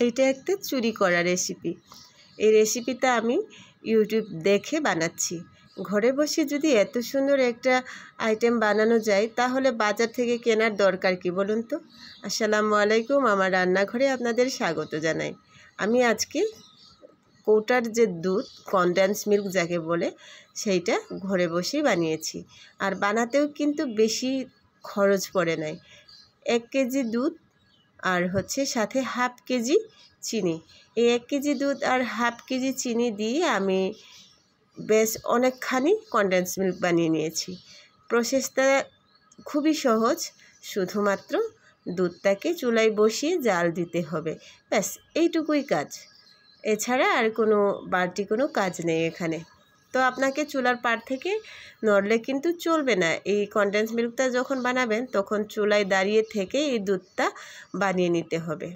এইটা একটা চুরি করা রেসিপি। এই রেসিপিটা আমি ইউটিউব দেখে বানাচ্ছি। ঘরে বসে যদি এত সুন্দর একটা আইটেম বানানো যায় তাহলে বাজার থেকে কেনার দরকার কি বলুন তো। আসসালামু আলাইকুম, আমার রান্নাঘরে আপনাদের স্বাগত জানাই। আমি আজকে কৌটার যে দুধ, কনডেন্স মিল্ক যাকে বলে, সেইটা ঘরে বসেই বানিয়েছি। আর বানাতেও কিন্তু বেশি খরচ পড়ে নাই। 1 কেজি দুধ আর সাথে হাফ কেজি চিনি। এই 1 কেজি দুধ আর হাফ কেজি চিনি দিয়ে আমি বেশ অনেকখানি কনডেন্স মিল্ক বানিয়ে নিয়েছি। প্রসেসটা খুবই সহজ, শুধুমাত্র দুধটাকে চুলায় বসিয়ে জাল দিতে হবে, ব্যাস এইটুকুই কাজ। এছাড়া আর কোনো বাড়তি কোনো কাজ নেই এখানে। তো আপনাকে চুলার পাড় থেকে নড়লে কিন্তু চলবে না। এই কনডেন্স মিল্কটা যখন বানাবেন তখন চুলায় দাঁড়িয়ে থেকে এই দুধটা বানিয়ে নিতে হবে।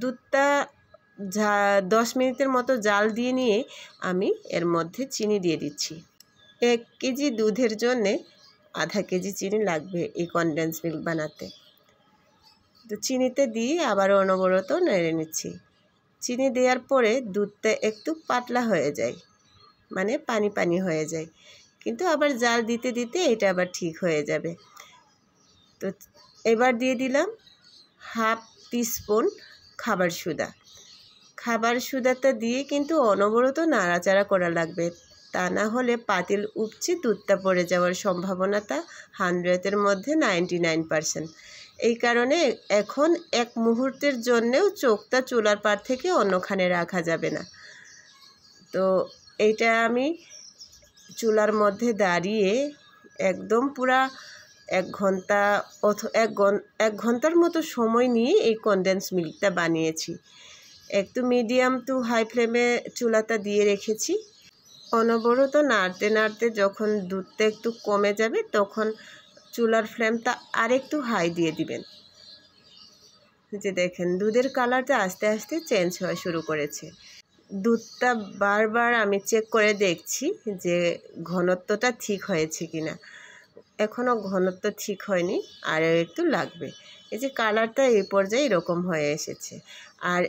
দুধটা 10 মিনিটের মতো জাল দিয়ে নিয়ে আমি এর মধ্যে চিনি দিয়ে দিচ্ছি। 1 কেজি দুধের জন্যে আধা কেজি চিনি লাগবে এই কনডেন্স মিল্ক বানাতে। তো চিনিতে দিয়ে আবার অনবরত নেড়ে নিচ্ছি। চিনি দেওয়ার পরে দুধটা একটু পাতলা হয়ে যায়, মানে পানি পানি হয়ে যায়, কিন্তু আবার জাল দিতে দিতে এটা আবার ঠিক হয়ে যাবে। তো এবার দিয়ে দিলাম হাফ টিস্পুন খাবার সোডা। খাবার সোডাটা দিয়ে কিন্তু অনবরত নাড়াচাড়া করা লাগবে, তা না হলে পাতিল উপচে দুধটা পড়ে যাওয়ার সম্ভাবনাটা 100-এর মধ্যে 99%। এই কারণে এখন এক মুহূর্তের জন্যেও চোখটা চুলার পাড় থেকে অন্যখানে রাখা যাবে না। তো এইটা আমি চুলার মধ্যে দাঁড়িয়ে একদম পুরা 1 ঘন্টা এক ঘন্টার মতো সময় নিয়ে এই কনডেন্স মিল্কটা বানিয়েছি। একটু মিডিয়াম টু হাই ফ্লেমে চুলাটা দিয়ে রেখেছি। অনবরত নাড়তে নাড়তে যখন দুধটা একটু কমে যাবে তখন চুলার ফ্লেমটা আরেকটু হাই দিয়ে দিবেন। যে দেখেন দুধের কালারটা আস্তে আস্তে চেঞ্জ হওয়া শুরু করেছে। দুধটা বারবার আমি চেক করে দেখছি যে ঘনত্বটা ঠিক হয়েছে কিনা। এখনও ঘনত্ব ঠিক হয়নি, আর একটু লাগবে। এই যে কালারটা এই পর্যায়ে এরকম হয়ে এসেছে। আর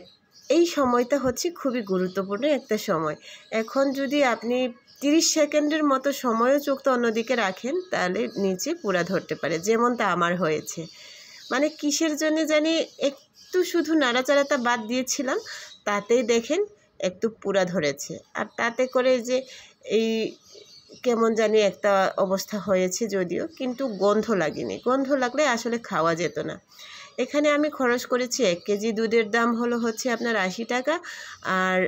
এই সময়টা খুবই গুরুত্বপূর্ণ একটা সময়। এখন যদি আপনি 30 সেকেন্ডের মতো সময়ও চোখটা অন্যদিকে রাখেন তাহলে নিচে পুরা ধরতে পারে, যেমনটা আমার হয়েছে। মানে কিসের জন্য জানি একটু শুধু নাড়াচাড়াটা বাদ দিয়েছিলাম, তাতেই দেখেন একটু পুরা ধরেছে। আর তাতে করে যে এই কেমন জানি একটা অবস্থা হয়েছে, যদিও কিন্তু গন্ধ লাগেনি। গন্ধ লাগলে আসলে খাওয়া যেত না। এখানে আমি খরচ করেছি 1 কেজি দুধের দাম হলো আপনার 80 টাকা, আর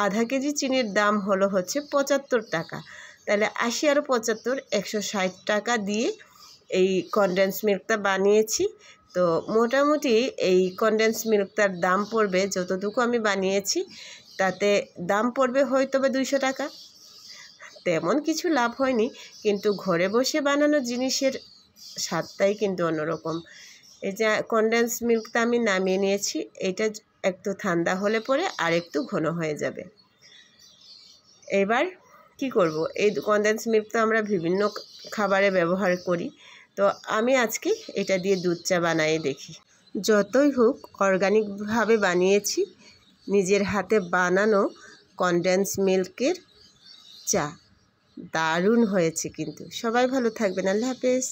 আধা কেজি চিনির দাম হলো 75 টাকা। তাহলে 80 আর 75 160 টাকা দিয়ে এই কনডেন্স মিল্কটা বানিয়েছি। তো মোটামুটি এই কনডেন্স মিল্কটার দাম পড়বে, যতটুকু আমি বানিয়েছি তাতে দাম পড়বে হয়তো 200 টাকা। তেমন কিছু লাভ হয়নি, কিন্তু ঘরে বসে বানানো জিনিসের স্বাদটাই কিন্তু অন্যরকম। এই যে কনডেন্স মিল্কটা আমি নামিয়ে নিয়েছি, এটা একটু ঠান্ডা হলে পরে আর একটু ঘন হয়ে যাবে। এবার কি করব, এই কনডেন্স মিল্কটা আমরা বিভিন্ন খাবারে ব্যবহার করি, তো আমি আজকে এটা দিয়ে দুধ চা বানিয়ে দেখি। যতই হোক অর্গানিকভাবে বানিয়েছি, নিজের হাতে বানানো কনডেন্স মিল্কের চা দারুণ হয়েছে কিন্তু। সবাই ভালো থাকবেন, আল্লাহ হাফেজ।